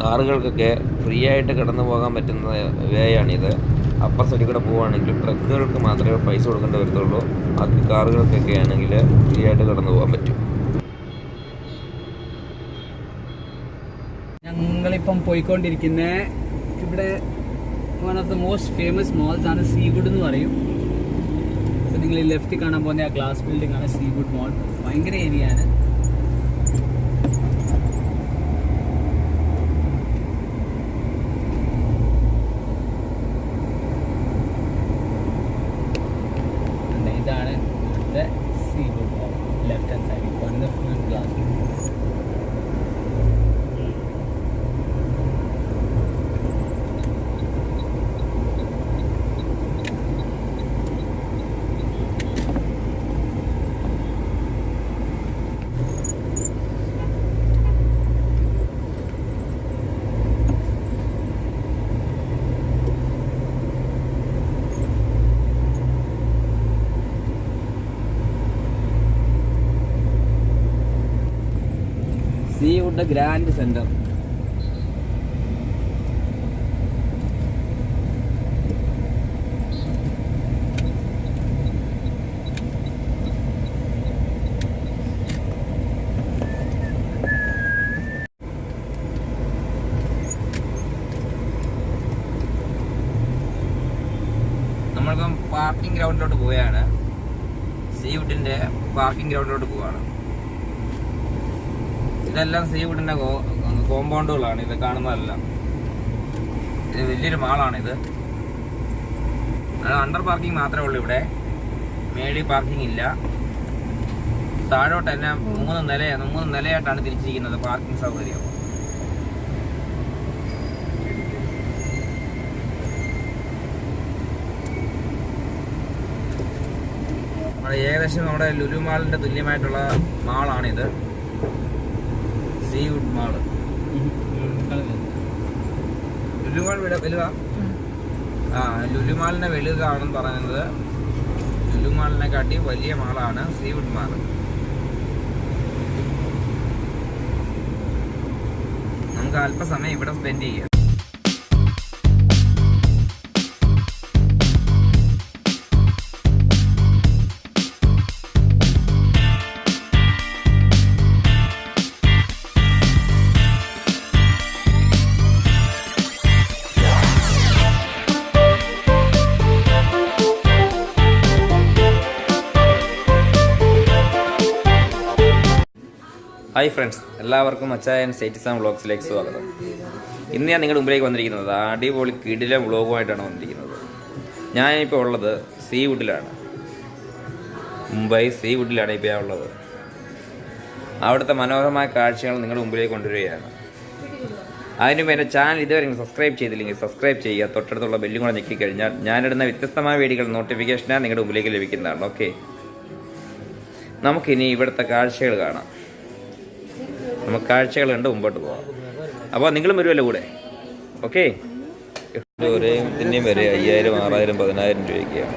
കാറുകൾക്കൊക്കെ free ആയിട്ട് കടന്നു പോകാൻ പറ്റുന്ന വേയാണിത്. അപ്പർ സൈഡിൽ കൂടെ പോവുകയാണെങ്കിൽ ട്രക്കുകൾക്ക് മാത്രമേ പൈസ കൊടുക്കേണ്ടി വരത്തുള്ളൂ. ബാക്കി കാറുകൾക്കൊക്കെ ആണെങ്കിൽ ഫ്രീ ആയിട്ട് കടന്നു പോകാൻ പറ്റും. ഞങ്ങളിപ്പം പോയിക്കൊണ്ടിരിക്കുന്ന ഇവിടെ one of the most famous moles ആണ് സീവുഡ് എന്ന് പറയും. അപ്പോൾ നിങ്ങൾ ഈ ലെഫ്റ്റ് കാണാൻ പോകുന്ന ആ ഗ്ലാസ് ബിൽഡിംഗ് ആണ് സീവുഡ് മോൾ. ഭയങ്കര ഏരിയ ആണ്. ഇതാണ് ഇവിടുത്തെ സീവുഡ് മോൾ. ലെഫ്റ്റ് ഹാൻഡ് സൈഡിൽ wonderful glass building. Seawood grand centre. നമ്മളിപ്പം പാർക്കിംഗ് ഗ്രൗണ്ടിലോട്ട് പോവുകയാണ്. സീവുഡിന്റെ പാർക്കിംഗ് ഗ്രൗണ്ടിലോട്ട് പോവുകയാണ്. ഇതെല്ലാം സീവുഡിന്റെ കോമ്പൗണ്ടുകളാണ്. ഇത് കാണുന്നതെല്ലാം. ഇത് വലിയൊരു മാളാണിത്. അണ്ടർ പാർക്കിംഗ് മാത്രമേ ഉള്ളൂ ഇവിടെ. മേളി പാർക്കിംഗ് ഇല്ല. താഴോട്ട് തന്നെ മൂന്ന് നിലയായിട്ടാണ് തിരിച്ചിരിക്കുന്നത് പാർക്കിംഗ് സൗകര്യം. ഏകദേശം നമ്മുടെ ലുലു മാളിന്റെ തുല്യമായിട്ടുള്ള മാളാണിത്. സീവുഡ് മാള്. ലുലു മാൾ വലുതാ? ലുലു മാളിനെ വലുതാണെന്ന് പറയുന്നത്. ലുലു മാളിനെ കാട്ടി വലിയ മാളാണ് സീവുഡ് മാൾ. നമുക്ക് അല്പസമയം ഇവിടെ സ്പെൻഡ് ചെയ്യാം. ഹായ് ഫ്രണ്ട്സ്, എല്ലാവർക്കും അച്ചായൻ സ്റ്റേറ്റ്സ് ആൻഡ് വ്ളോഗ്സിലേക്ക് സ്വാഗതം. ഇന്ന് ഞാൻ നിങ്ങളുടെ മുമ്പിലേക്ക് വന്നിരിക്കുന്നത് അടിപൊളി കിടിലൻ വ്ളോഗുമായിട്ടാണ് വന്നിരിക്കുന്നത്. ഞാനിപ്പോൾ ഉള്ളത് സീവുഡിലാണ്. മുംബൈ സീവുഡിലാണ് ഇപ്പോൾ ഞാൻ ഉള്ളത്. അവിടുത്തെ മനോഹരമായ കാഴ്ചകൾ നിങ്ങളുടെ മുമ്പിലേക്ക് കൊണ്ടുവരികയാണ്. അതിനുമുമ്പ് എൻ്റെ ചാനൽ ഇതുവരെ നിങ്ങൾ സബ്സ്ക്രൈബ് ചെയ്തില്ലെങ്കിൽ സബ്സ്ക്രൈബ് ചെയ്യുക. തൊട്ടടുത്തുള്ള ബെല്ലും കൂടെ ഞെക്കിക്കഴിഞ്ഞാൽ ഞാനിടുന്ന വ്യത്യസ്തമായ വീഡിയോകൾ നോട്ടിഫിക്കേഷനാണ് നിങ്ങളുടെ മുമ്പിലേക്ക് ലഭിക്കുന്നതാണ്. ഓക്കെ, നമുക്കിനി ഇവിടുത്തെ കാഴ്ചകൾ കാണാം. നമുക്ക് കാഴ്ചകൾ കണ്ട് മുമ്പോട്ട് പോകാം. അപ്പോൾ നിങ്ങളും വരുമല്ലോ കൂടെ. ഓക്കെ, ഇതിൻ്റെയും വരെ 5000, 6000, 10000 രൂപയ്ക്കാണ്.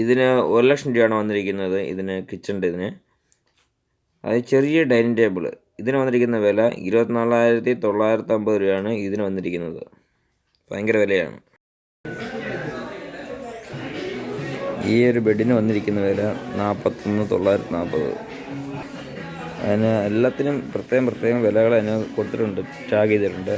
ഇതിന് 1,00,000 രൂപയാണ് വന്നിരിക്കുന്നത്. ഇതിന് കിച്ചൻ്റെ ഇതിന് അത് ചെറിയ ഡൈനിങ് ടേബിള് ഇതിന് വന്നിരിക്കുന്ന വില 24,950 രൂപയാണ് ഇതിന് വന്നിരിക്കുന്നത്. ഭയങ്കര വിലയാണ്. ഈ ഒരു ബെഡിന് വന്നിരിക്കുന്ന വില 41,940. അതിന് എല്ലാത്തിനും പ്രത്യേകം വിലകൾ അതിന് കൊടുത്തിട്ടുണ്ട്, ടാഗ് ചെയ്തിട്ടുണ്ട്.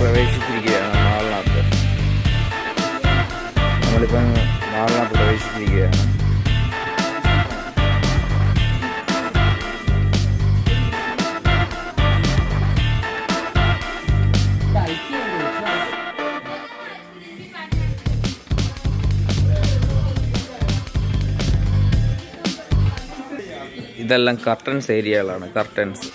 പ്രവേശിച്ചിരിക്കുകയാണ്. നമ്മളിപ്പം മാളിനകത്ത് പ്രവേശിച്ചിരിക്കുകയാണ്. ഇതെല്ലാം കർട്ടൻസ് ഏരിയകളാണ്. കർട്ടൻസ്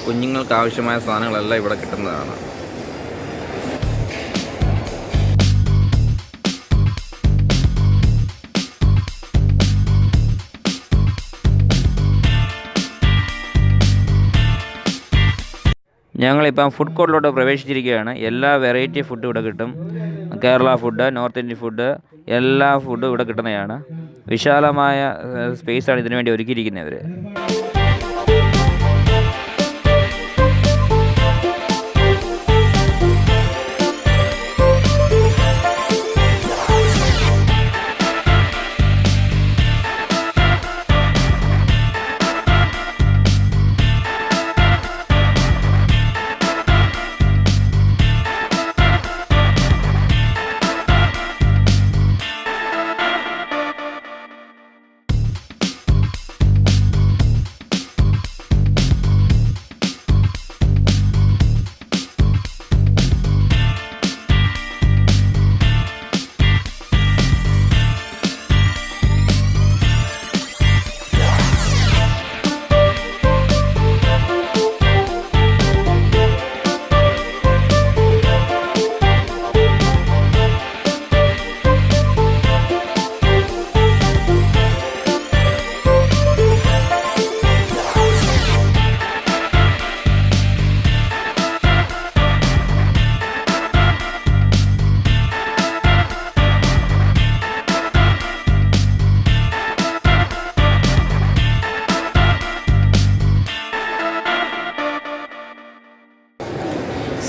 കുഞ്ഞുങ്ങൾക്ക് ആവശ്യമായ സാധനങ്ങളെല്ലാം ഇവിടെ കിട്ടുന്നതാണ്. ഞങ്ങളിപ്പം ഫുഡ് കോർട്ടിലോട്ട് പ്രവേശിച്ചിരിക്കുകയാണ്. എല്ലാ വെറൈറ്റി ഫുഡും ഇവിടെ കിട്ടും. Kerala food, north Indian food, എല്ലാ ഫുഡും ഇവിടെ കിട്ടുന്നതാണ്. വിശാലമായ സ്പേസാണ് ഇതിനു വേണ്ടി ഒരുക്കിയിരിക്കുന്നവർ.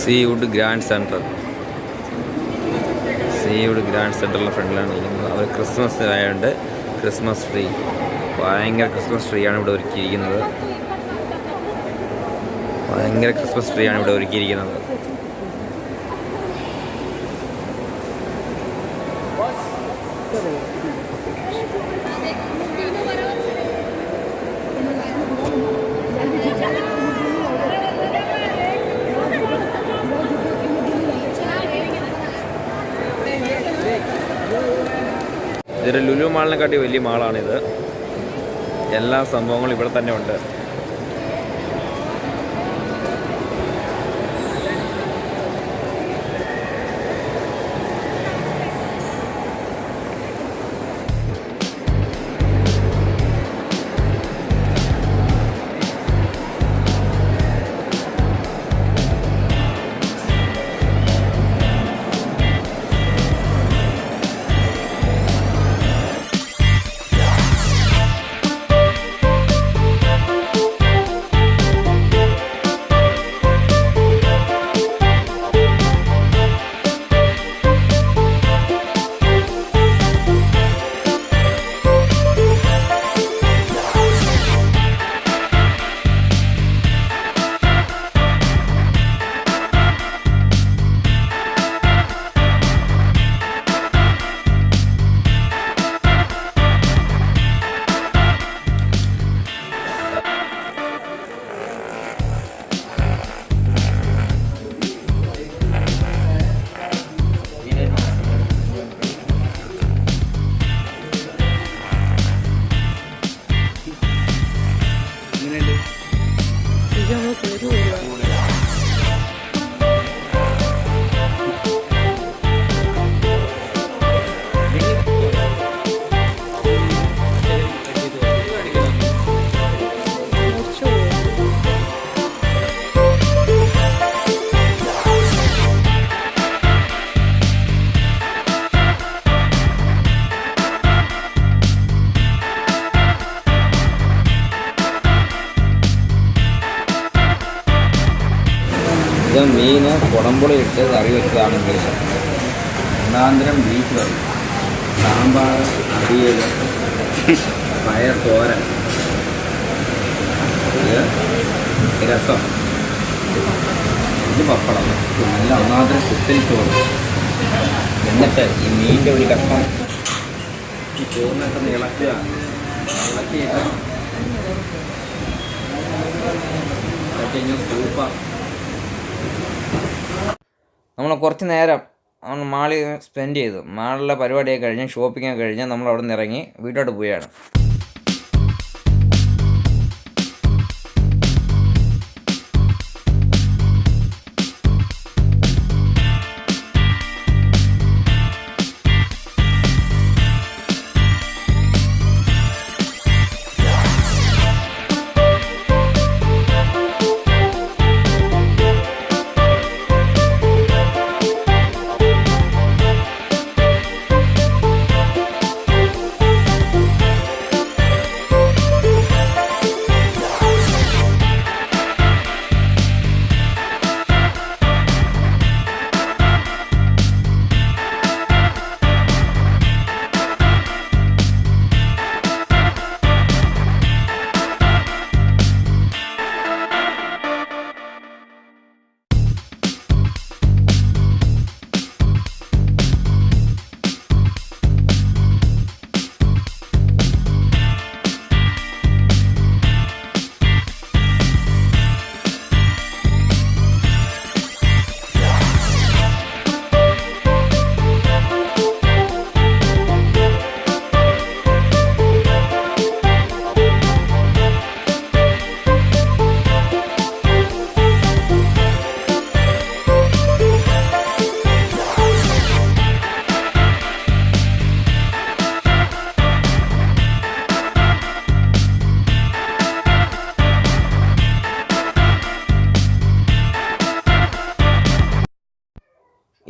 Seawood Grand Centre. Seawood Grand സെൻറ്ററിലെ ഫ്രണ്ടിലാണ് ഇരിക്കുന്നത്. അവർ ക്രിസ്മസ് ആയതുകൊണ്ട് ക്രിസ്മസ് ട്രീ, ഭയങ്കര ക്രിസ്മസ് ട്രീ ആണ് ഇവിടെ ഒരുക്കിയിരിക്കുന്നത്. ഭയങ്കര ക്രിസ്മസ് ട്രീ ആണ് ഇവിടെ ഒരുക്കിയിരിക്കുന്നത്. ഇതൊരു ലുലു മാളിനെക്കാട്ടി വലിയ മാളാണിത്. എല്ലാ സംഭവങ്ങളും ഇവിടെ തന്നെ ഉണ്ട്. ഇത് മീൻ കുടംപുളി ഇട്ട് കറി വെച്ചതാണെങ്കിൽ ഒന്നാന്തരം ബീഫ് കറി, സാമ്പാർ, അവിയൽ, പയർ തോരൻ, ഇത് രസം, ഇത് പപ്പടം, നല്ല ഒന്നാന്തരം കുത്തൽ ചോറ്. എന്നിട്ട് ഈ മീനിൻ്റെ ഒരു കഷ്ണം ഈ ചോറിനൊക്കെ ഇളക്കിയിട്ട് സൂപ്പാണ്. നമ്മൾ കുറച്ച് നേരം മാളിൽ സ്പെൻഡ് ചെയ്തു. മാളിലെ പരിപാടിയൊക്കെ കഴിഞ്ഞ് ഷോപ്പിങ്ങൊക്കെ കഴിഞ്ഞ് നമ്മൾ അവിടെ നിന്ന് ഇറങ്ങി വീട്ടോട്ട് പോവുകയാണ്.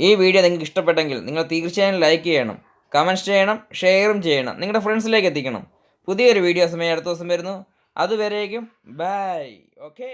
ഈ വീഡിയോ നിങ്ങൾക്ക് ഇഷ്ടപ്പെട്ടെങ്കിൽ നിങ്ങൾ തീർച്ചയായും ലൈക്ക് ചെയ്യണം, കമൻറ്റ് ചെയ്യണം, ഷെയറും ചെയ്യണം, നിങ്ങളുടെ ഫ്രണ്ട്സിലേക്ക് എത്തിക്കണം. പുതിയൊരു വീഡിയോ സമയം അടുത്ത ദിവസം വരുന്നു. അതുവരേക്കും ബൈ. ഓക്കേ.